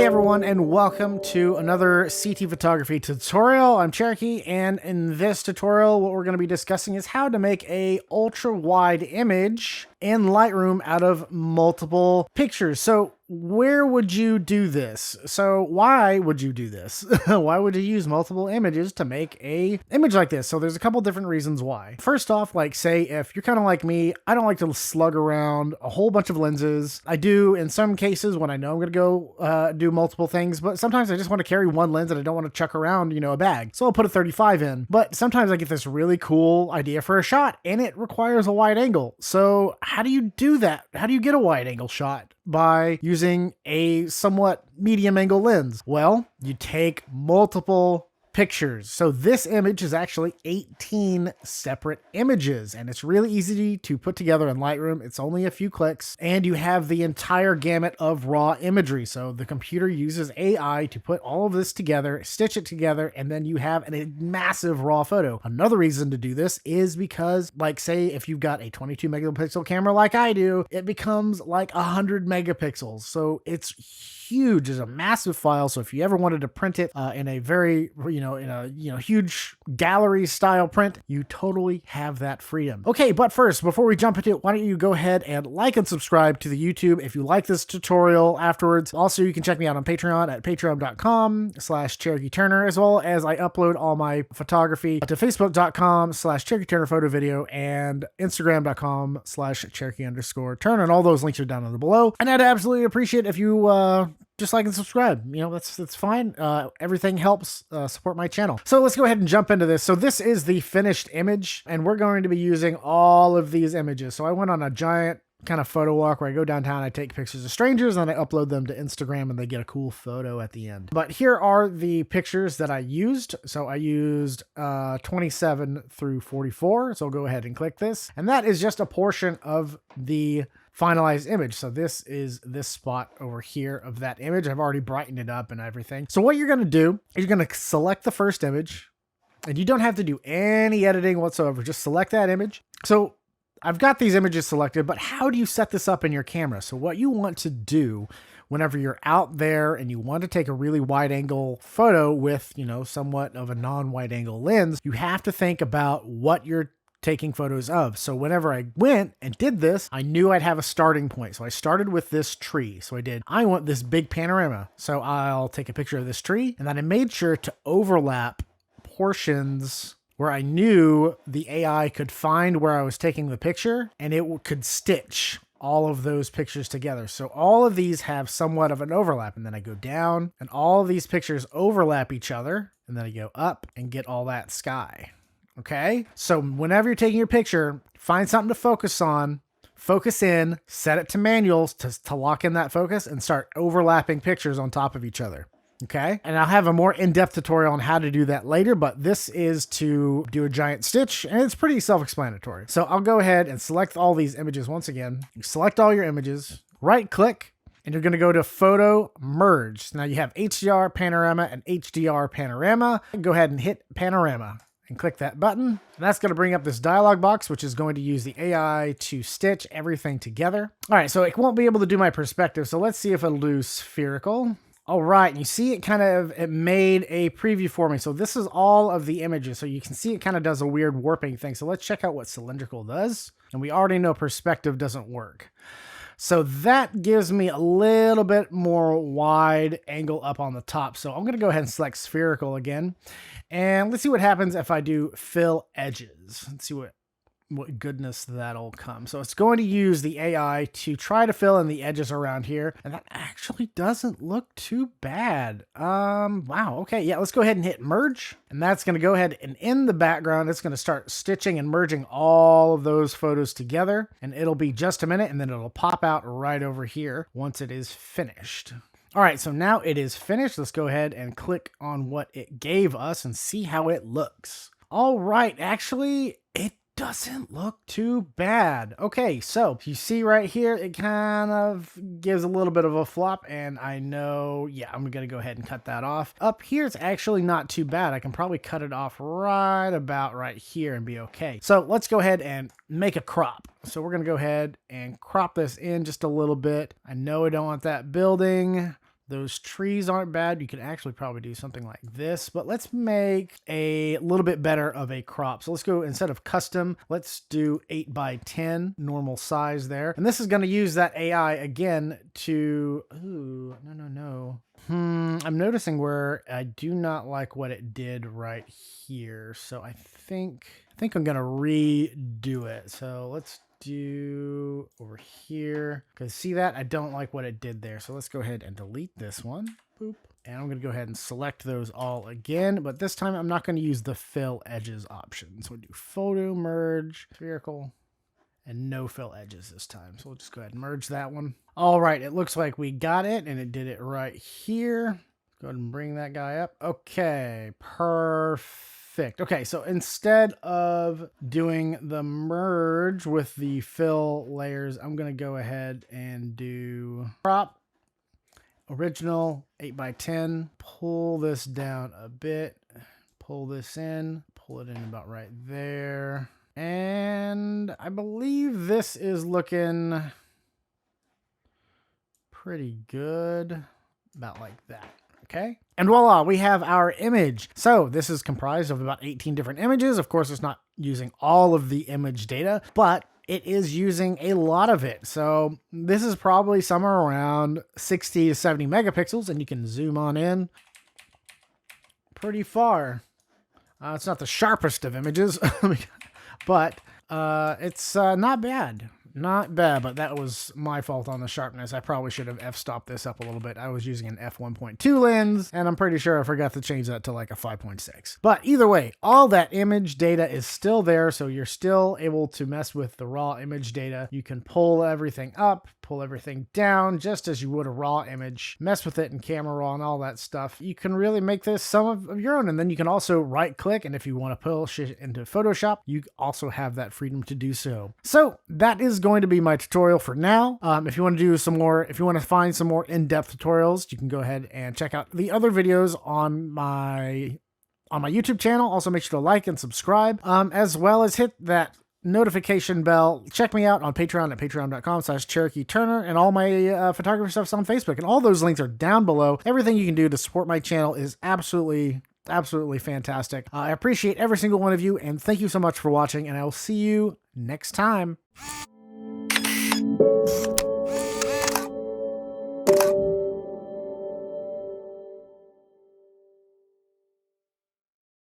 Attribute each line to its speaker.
Speaker 1: Hey everyone, and welcome to another CT photography tutorial. I'm Cherokee, and in this tutorial what we're going to be discussing is how to make a ultra wide image in Lightroom out of multiple pictures. So where would you do this? So why would you do this? Why would you use multiple images to make a image like this? So there's a couple different reasons why. First off, like say if you're kind of like me, I don't like to slug around a whole bunch of lenses. I do in some cases when I know I'm going to go do multiple things, but sometimes I just want to carry one lens and I don't want to chuck around, a bag. So I'll put a 35 in. But sometimes I get this really cool idea for a shot and it requires a wide angle. So how do you do that? How do you get a wide angle shot? By using a somewhat medium angle lens? Well, you take multiple pictures. So this image is actually 18 separate images, and it's really easy to put together in Lightroom. It's only a few clicks, and you have the entire gamut of raw imagery. So the computer uses AI to put all of this together, stitch it together, and then you have a massive raw photo. Another reason to do this is because, like say if you've got a 22 megapixel camera like I do, it becomes like 100 megapixels. So it's huge. It's a massive file. So if you ever wanted to print it in a very, huge gallery style print, you totally have that freedom. Okay, but first, before we jump into it, why don't you go ahead and like and subscribe to the YouTube if you like this tutorial afterwards. Also, you can check me out on Patreon at patreon.com/CherokeeTurner, as well as I upload all my photography to facebook.com/CherokeeTurner-Photo-Video and Instagram.com/Cherokee_Turner. And all those links are down in the below. And I'd absolutely appreciate if you just like and subscribe. That's fine. Everything helps support my channel. So let's go ahead and jump into this. So this is the finished image, and we're going to be using all of these images. So I went on a giant kind of photo walk where I go downtown, I take pictures of strangers, and I upload them to Instagram, and they get a cool photo at the end. But here are the pictures that I used. So I used 27 through 44. So I'll go ahead and click this. And that is just a portion of the finalized image. So this is this spot over here of that image. I've already brightened it up and everything. So what you're going to do is you're going to select the first image, and you don't have to do any editing whatsoever. Just select that image. So I've got these images selected, but how do you set this up in your camera? So what you want to do whenever you're out there and you want to take a really wide angle photo with, somewhat of a non-wide angle lens, you have to think about what you're taking photos of. So whenever I went and did this, I knew I'd have a starting point. So I started with this tree. So I want this big panorama. So I'll take a picture of this tree, and then I made sure to overlap portions where I knew the AI could find where I was taking the picture, and it could stitch all of those pictures together. So all of these have somewhat of an overlap, and then I go down and all of these pictures overlap each other, and then I go up and get all that sky. Okay, so whenever you're taking your picture, find something to focus on, focus in, set it to manuals to lock in that focus, and start overlapping pictures on top of each other. Okay, and I'll have a more in-depth tutorial on how to do that later, but this is to do a giant stitch, and it's pretty self-explanatory. So I'll go ahead and select all these images once again. You select all your images, right-click, and you're going to go to Photo Merge. Now you have HDR Panorama and HDR Panorama. Go ahead and hit Panorama and click that button. And that's going to bring up this dialog box, which is going to use the AI to stitch everything together. All right, so it won't be able to do my perspective. So let's see if it'll do spherical. All right, and you see it made a preview for me. So this is all of the images. So you can see it kind of does a weird warping thing. So let's check out what cylindrical does. And we already know perspective doesn't work. So that gives me a little bit more wide angle up on the top. So I'm going to go ahead and select spherical again. And let's see what happens if I do fill edges. Let's see what goodness that'll come. So it's going to use the AI to try to fill in the edges around here. And that actually doesn't look too bad. Wow. Okay. Yeah. Let's go ahead and hit merge. And that's going to go ahead and in the background, it's going to start stitching and merging all of those photos together. And it'll be just a minute, and then it'll pop out right over here once it is finished. All right, so now it is finished. Let's go ahead and click on what it gave us and see how it looks. All right, actually, it doesn't look too bad. Okay, so you see right here, it kind of gives a little bit of a flop, and I know, yeah, I'm gonna go ahead and cut that off. Up here, it's actually not too bad. I can probably cut it off right about right here and be okay. So let's go ahead and make a crop. So we're gonna go ahead and crop this in just a little bit. I know I don't want that building Those trees aren't bad. You could actually probably do something like this, but let's make a little bit better of a crop. So let's go, instead of custom, let's do 8 by 10 normal size there. And this is going to use that AI again to, ooh, no. I'm noticing where I do not like what it did right here. So I think I'm going to redo it. So let's do over here, because see that I don't like what it did there. So let's go ahead and delete this one. Boop. And I'm going to go ahead and select those all again, but this time I'm not going to use the fill edges option. So we'll do photo, merge, spherical, and no fill edges this time. So we'll just go ahead and merge that one. All right, it looks like we got it, and it did it right here. Go ahead and bring that guy up. Okay, perfect. Okay, so instead of doing the merge with the fill layers, I'm going to go ahead and do crop, original, 8 by 10, pull this down a bit, pull this in, pull it in about right there. And I believe this is looking pretty good, about like that. Okay. And voila, we have our image. So this is comprised of about 18 different images. Of course, it's not using all of the image data, but it is using a lot of it. So this is probably somewhere around 60 to 70 megapixels, and you can zoom on in pretty far. It's not the sharpest of images, but it's not bad. Not bad, but that was my fault on the sharpness. I probably should have f-stopped this up a little bit. I was using an f1.2 lens, and I'm pretty sure I forgot to change that to like a 5.6. But either way, all that image data is still there, so you're still able to mess with the raw image data. You can pull everything up, pull everything down, just as you would a raw image, mess with it in camera raw and all that stuff. You can really make this some of your own, and then you can also right-click, and if you want to push it into Photoshop, you also have that freedom to do so. So that is going to be my tutorial for now. If you want to do some more, if you want to find some more in-depth tutorials, you can go ahead and check out the other videos on my YouTube channel. Also make sure to like and subscribe, as well as hit that notification bell. Check me out on Patreon at patreon.com/CherokeeTurner, and all my photography stuff's on Facebook, and all those links are down below. Everything you can do to support my channel is absolutely fantastic. I appreciate every single one of you, and thank you so much for watching, and I will see you next time.